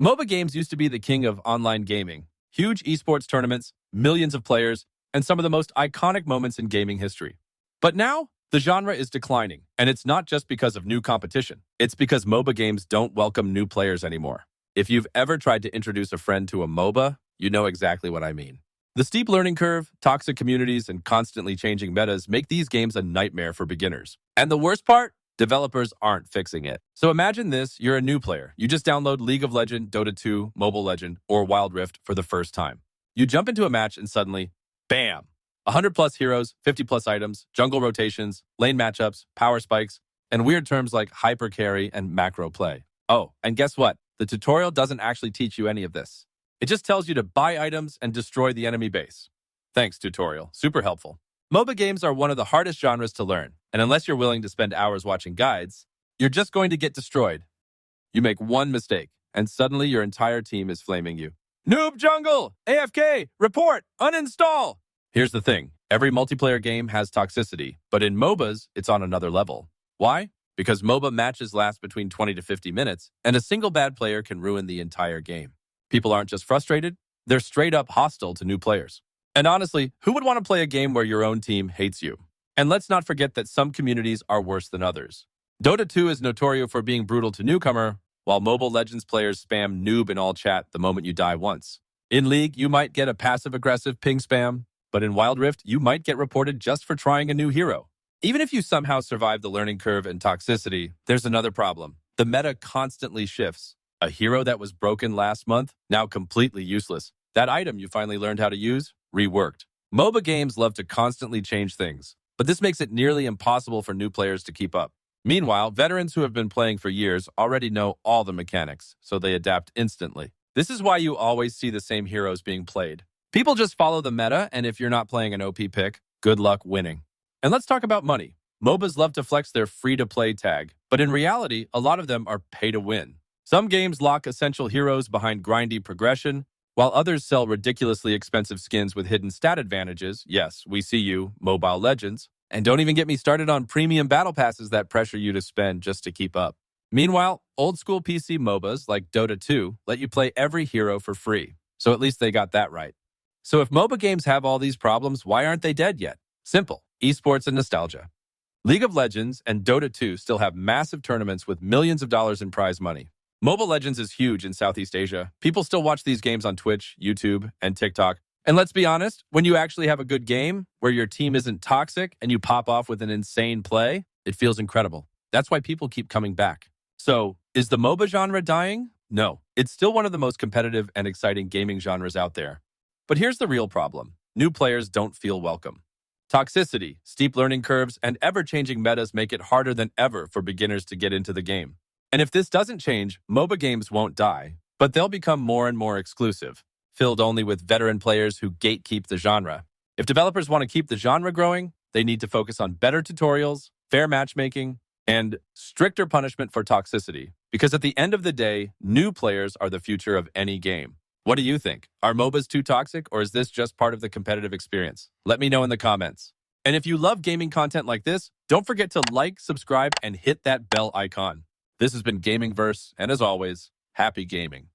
MOBA games used to be the king of online gaming. Huge esports tournaments, millions of players, and some of the most iconic moments in gaming history. But now, the genre is declining, and it's not just because of new competition. It's because MOBA games don't welcome new players anymore. If you've ever tried to introduce a friend to a MOBA, you know exactly what I mean. The steep learning curve, toxic communities, and constantly changing metas make these games a nightmare for beginners. And the worst part? Developers aren't fixing it. So imagine this, you're a new player. You just download League of Legends, Dota 2, Mobile Legend, or Wild Rift for the first time. You jump into a match and suddenly, bam! 100 plus heroes, 50 plus items, jungle rotations, lane matchups, power spikes, and weird terms like hyper carry and macro play. Oh, and guess what? The tutorial doesn't actually teach you any of this. It just tells you to buy items and destroy the enemy base. Thanks, tutorial. Super helpful. MOBA games are one of the hardest genres to learn, and unless you're willing to spend hours watching guides, you're just going to get destroyed. You make one mistake, and suddenly your entire team is flaming you. Noob jungle! AFK! Report! Uninstall! Here's the thing. Every multiplayer game has toxicity, but in MOBAs, it's on another level. Why? Because MOBA matches last between 20 to 50 minutes, and a single bad player can ruin the entire game. People aren't just frustrated, they're straight up hostile to new players. And honestly, who would want to play a game where your own team hates you? And let's not forget that some communities are worse than others. Dota 2 is notorious for being brutal to newcomer, while Mobile Legends players spam noob in all chat the moment you die once. In League, you might get a passive-aggressive ping spam, but in Wild Rift, you might get reported just for trying a new hero. Even if you somehow survive the learning curve and toxicity, there's another problem. The meta constantly shifts. A hero that was broken last month, now completely useless. That item you finally learned how to use, reworked. MOBA games love to constantly change things, but this makes it nearly impossible for new players to keep up. Meanwhile, veterans who have been playing for years already know all the mechanics, so they adapt instantly. This is why you always see the same heroes being played. People just follow the meta, and if you're not playing an OP pick, good luck winning. And let's talk about money. MOBAs love to flex their free-to-play tag, but in reality, a lot of them are pay-to-win. Some games lock essential heroes behind grindy progression, while others sell ridiculously expensive skins with hidden stat advantages. Yes, we see you, Mobile Legends. And don't even get me started on premium battle passes that pressure you to spend just to keep up. Meanwhile, old-school PC MOBAs like Dota 2 let you play every hero for free, so at least they got that right. So if MOBA games have all these problems, why aren't they dead yet? Simple. Esports and nostalgia. League of Legends and Dota 2 still have massive tournaments with millions of dollars in prize money. Mobile Legends is huge in Southeast Asia. People still watch these games on Twitch, YouTube, and TikTok. And let's be honest, when you actually have a good game where your team isn't toxic and you pop off with an insane play, it feels incredible. That's why people keep coming back. So, is the MOBA genre dying? No. It's still one of the most competitive and exciting gaming genres out there. But here's the real problem. New players don't feel welcome. Toxicity, steep learning curves, and ever-changing metas make it harder than ever for beginners to get into the game. And if this doesn't change, MOBA games won't die, but they'll become more and more exclusive, filled only with veteran players who gatekeep the genre. If developers want to keep the genre growing, they need to focus on better tutorials, fair matchmaking, and stricter punishment for toxicity. Because at the end of the day, new players are the future of any game. What do you think? Are MOBAs too toxic, or is this just part of the competitive experience? Let me know in the comments. And if you love gaming content like this, don't forget to like, subscribe, and hit that bell icon. This has been Gaming Verse, and as always, happy gaming.